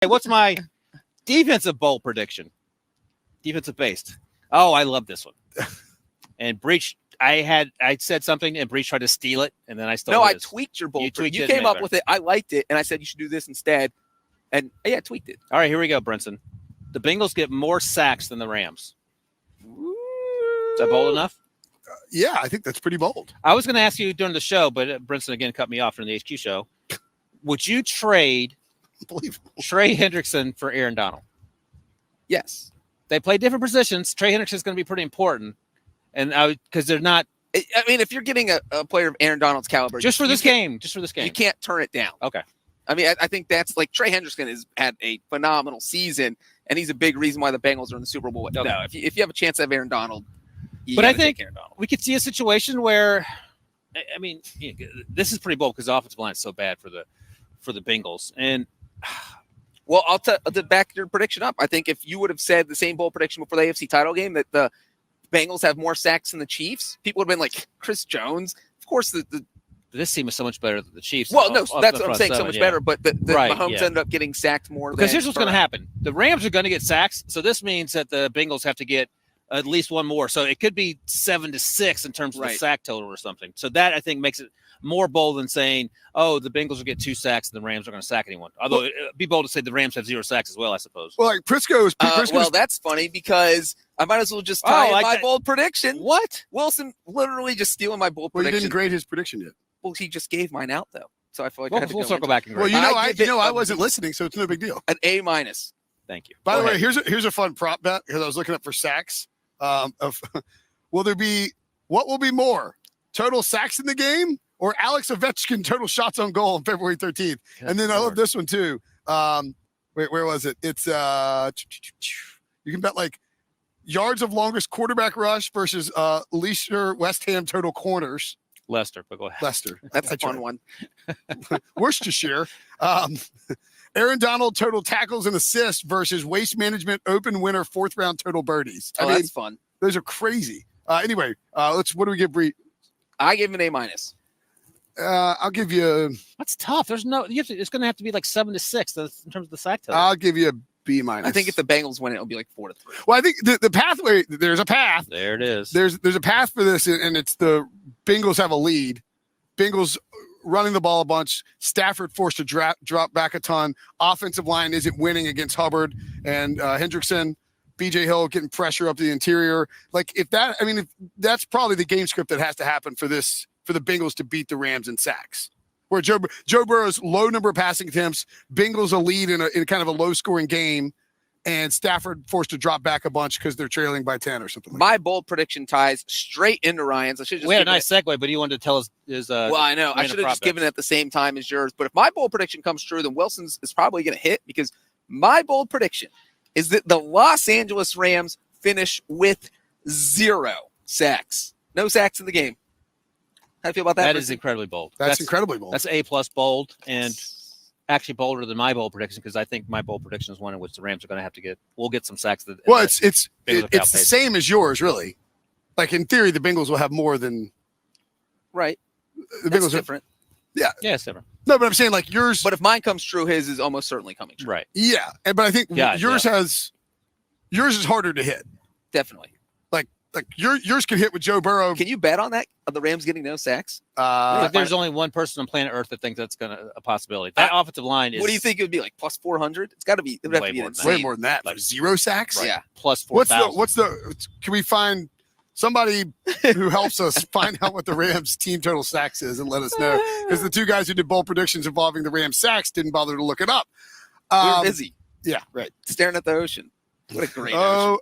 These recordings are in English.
Hey, what's my defensive bowl prediction? Defensive based. Oh, I love this one. And Breech, I said something, and Breech tried to steal it, and then I stole it. No, I tweaked your bowl. You came up with it. I liked it, and I said you should do this instead. And yeah, I tweaked it. All right, here we go, Brinson. The Bengals get more sacks than the Rams. Is that bold enough? Yeah, I think that's pretty bold. I was going to ask you during the show, but Brinson again cut me off during the HQ show. Would you trade Trey Hendrickson for Aaron Donald? Yes. They play different positions. Trey Hendrickson is going to be pretty important, and because they're not. I mean, if you're getting a player of Aaron Donald's caliber, just for this game, you can't turn it down. Okay. I mean, I think that's like Trey Hendrickson has had a phenomenal season, and he's a big reason why the Bengals are in the Super Bowl. Okay. No, if you have a chance to have Aaron Donald, but I think we could see a situation where, I mean, this is pretty bold because the offensive line is so bad for the Bengals. And well, I'll back your prediction up. I think if you would have said the same bold prediction before the AFC title game that the Bengals have more sacks than the Chiefs, people would have been like, Chris Jones. Of course, this team is so much better than the Chiefs. Well, no, that's what I'm saying. So much better, but Mahomes ended up getting sacked more. Because here's what's going to happen: the Rams are going to get sacks, so this means that the Bengals have to get at least one more. So it could be 7-6 in terms of the sack total or something. So that I think makes it more bold than saying, "Oh, the Bengals will get 2 sacks and the Rams are going to sack anyone." Although it'd be bold to say the Rams have 0 sacks as well, I suppose. Well, like Prisco's. Well, that's funny because I might as well just tie my bold prediction. What? Wilson literally just stealing my bold prediction. You didn't grade his prediction yet. Well, he just gave mine out though, so I feel like we'll circle back and grade. Well, I wasn't listening, so it's no big deal. An A-. Thank you. By the way, here's a fun prop bet because I was looking up for sacks. What will be more, total sacks in the game or Alex Ovechkin total shots on goal on February 13th? And then I love this one too. Where was it? It's you can bet like yards of longest quarterback rush versus Leicester West Ham total corners. Leicester, but go ahead. Leicester. That's a fun one. Worcestershire. Aaron Donald total tackles and assists versus Waste Management Open winner 4th round total birdies. I mean, that's fun. Those are crazy. Anyway, what do we give Bree? I give him an A-. I'll give you. That's tough. There's no. It's going to have to be like 7-6 in terms of the sack total. I'll give you a B-. I think if the Bengals win, it'll be like 4-3. Well, I think the pathway. There's a path. There it is. There's a path for this, and it's the Bengals have a lead. Bengals running the ball a bunch. Stafford forced to drop back a ton. Offensive line isn't winning against Hubbard and Hendrickson. BJ Hill getting pressure up the interior. Like if that's probably the game script that has to happen for the Bengals to beat the Rams in sacks. Where Joe Burrow's low number of passing attempts, Bengals a lead in kind of a low scoring game, and Stafford forced to drop back a bunch because they're trailing by 10 or something. My bold prediction ties straight into Ryan's. I should just. We had a nice segue, but he wanted to tell us his. Well, I know. I should have just given it at the same time as yours. But if my bold prediction comes true, then Wilson's is probably going to hit because my bold prediction is that the Los Angeles Rams finish with 0 sacks. No sacks in the game. How do you feel about that? That is incredibly bold. That's incredibly bold. That's A+ bold, and actually bolder than my bold prediction because I think my bold prediction is one in which the Rams are going to have to get. We'll get some sacks. Well, it's the same as yours, really. Like in theory, the Bengals will have more than. Right. The Bengals are different. Yeah. Yeah, it's different. No, but I'm saying like yours. But if mine comes true, his is almost certainly coming true. Right. Yeah, but I think yours is harder to hit. Definitely. Like yours could hit with Joe Burrow. Can you bet on that? Of the Rams getting no sacks? There's only one person on planet Earth that thinks that's a possibility. That offensive line is. What do you think it would be like? Plus 400? It's got to be. It would have to be insane. Way more than that. Like 0 sacks. Right. Yeah. Plus 4,000. What's the? Can we find somebody who helps us find out what the Rams team total sacks is and let us know? Because the two guys who did bold predictions involving the Rams sacks didn't bother to look it up. We're busy. Yeah. Right. Staring at the ocean. What a great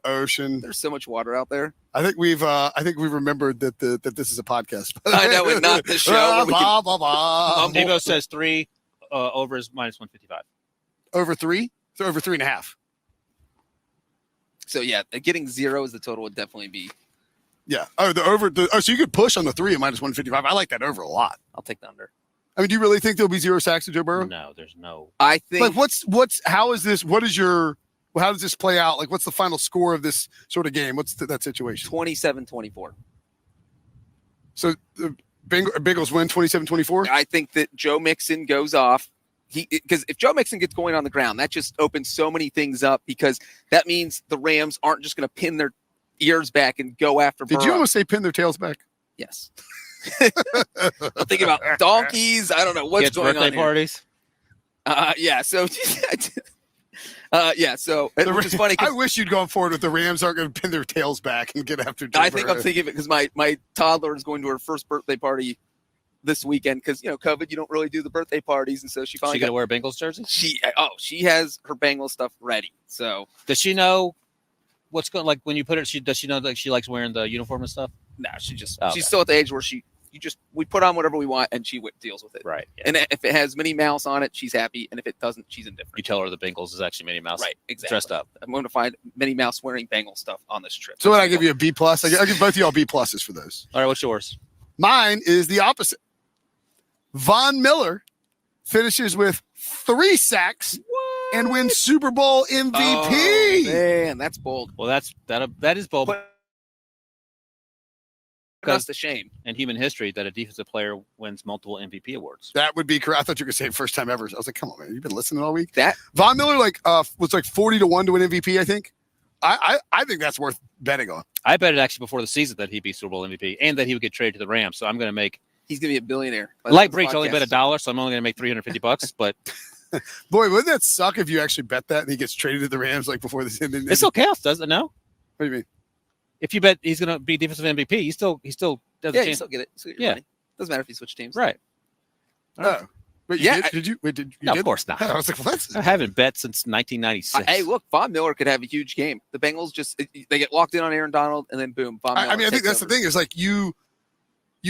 ocean. There's so much water out there. I think we've remembered that this is a podcast. I know, and not the show. Devo says 3 over is -155. Over 3? So over 3.5. So yeah, getting 0 as the total would definitely be. Yeah. So you could push on the 3 at -155. I like that over a lot. I'll take the under. I mean, do you really think there'll be 0 sacks to Joe Burrow? No, there's no. I think. Like, how is this? How does this play out? Like, what's the final score of this sort of game? What's that situation? 27-24. So the Bengals win 27-24? I think that Joe Mixon goes off because if Joe Mixon gets going on the ground, that just opens so many things up because that means the Rams aren't just going to pin their ears back and go after Burrow. Did you almost say pin their tails back? Yes. I'm thinking about donkeys. I don't know what's going on here. Parties. Yeah. So, So which is funny. I wish you'd gone forward with the Rams aren't going to pin their tails back and get after Joe I think Burrow. I'm thinking of it because my toddler is going to her first birthday party this weekend because COVID, you don't really do the birthday parties, and so she finally gonna wear a Bengals jersey. She has her Bengals stuff ready. So does she know what's going like when you put it? Does she know that she likes wearing the uniform and stuff? No, she's still at the age where we put on whatever we want and she deals with it. Right. Yeah. And if it has Minnie Mouse on it, she's happy, and if it doesn't, she's indifferent. You tell her the Bengals is actually Minnie Mouse. Right. Exactly. Dressed up. I'm going to find Minnie Mouse wearing Bengal stuff on this trip. So what, I give you a B plus? I give both of y'all B pluses for those. All right. What's yours? Mine is the opposite. Von Miller finishes with 3 sacks and wins Super Bowl MVP. Oh, man, that's bold. Well, that is bold. That's the shame in human history that a defensive player wins multiple MVP awards. That would be correct. I thought you were going to say first time ever. I was like, come on, man. You've been listening all week. That Von Miller was like 40-1 to win MVP, I think. I think that's worth betting on. I bet it actually before the season that he'd be Super Bowl MVP and that he would get traded to the Rams. So I'm going to make. He's going to be a billionaire. Like Breech, only bet $1, so I'm only going to make $350. But boy, wouldn't that suck if you actually bet that and he gets traded to the Rams like before the season? It still counts, doesn't it? No. What do you mean? If you bet he's going to be defensive MVP, he still does. Yeah, you still get it. Still get your money. Doesn't matter if you switch teams. Right. Oh. Wait, did you? Wait, did you? No, did? of course not. I was like, what? I haven't bet since 1996. Hey, look, Von Miller could have a huge game. The Bengals they get locked in on Aaron Donald, and then boom, Von Miller. I think that's the thing is like you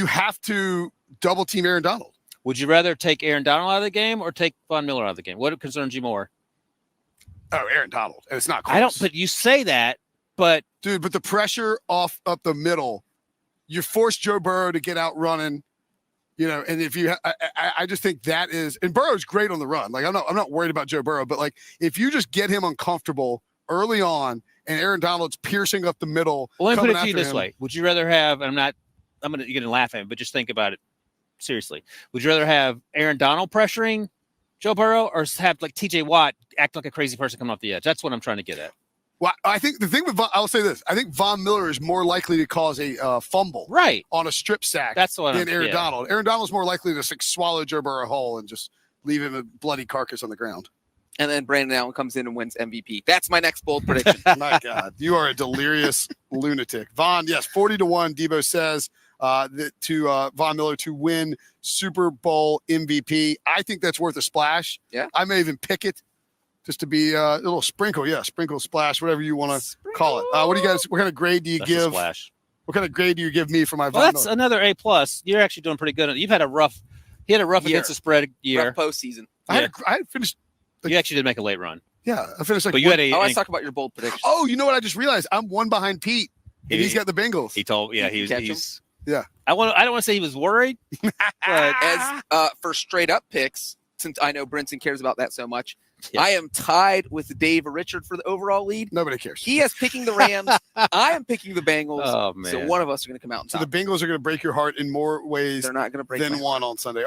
have to double team Aaron Donald. Would you rather take Aaron Donald out of the game or take Von Miller out of the game? What concerns you more? Oh, Aaron Donald. And it's not close. I don't. But you say that, but dude, but the pressure up the middle, you force Joe Burrow to get out running. And if you, I just think that is, and Burrow's great on the run. Like I'm not worried about Joe Burrow, but like if you just get him uncomfortable early on, and Aaron Donald's piercing up the middle. Well, let me put it to you this way: would you rather have? And you're gonna laugh at me, but just think about it seriously. Would you rather have Aaron Donald pressuring Joe Burrow, or have like T.J. Watt act like a crazy person coming off the edge? That's what I'm trying to get at. Well, I think the thing with I'll say this: I think Von Miller is more likely to cause a fumble, right, on a strip sack. That's what than Aaron Donald. Aaron Donald's more likely to swallow Joe Burrow whole and just leave him a bloody carcass on the ground. And then Brandon Allen comes in and wins MVP. That's my next bold prediction. My God, you are a delirious lunatic. Von, yes, 40-1. Debo says to Von Miller to win Super Bowl MVP. I think that's worth a splash. Yeah, I may even pick it. Just to be a little sprinkle, sprinkle, splash, whatever you want to call it. What do you guys? What kind of grade do you give? Splash. What kind of grade do you give me for my? Well, that's another A+. You're actually doing pretty good. You've had a rough. He had a rough against the spread year. Rough postseason. I had finished. You actually did make a late run. Yeah, I finished like. But you had a. Let's talk about your bold prediction. Oh, you know what? I just realized I'm one behind Pete, and he's got the Bengals. He told. Yeah, he's. Yeah. I don't want to say he was worried, but as for straight up picks, since I know Brinson cares about that so much. Yeah. I am tied with Dave Richard for the overall lead. Nobody cares. He is picking the Rams. I am picking the Bengals. Oh, man. So one of us are going to come out on top. So the Bengals are going to break your heart in more ways They're not going to break than one on Sunday.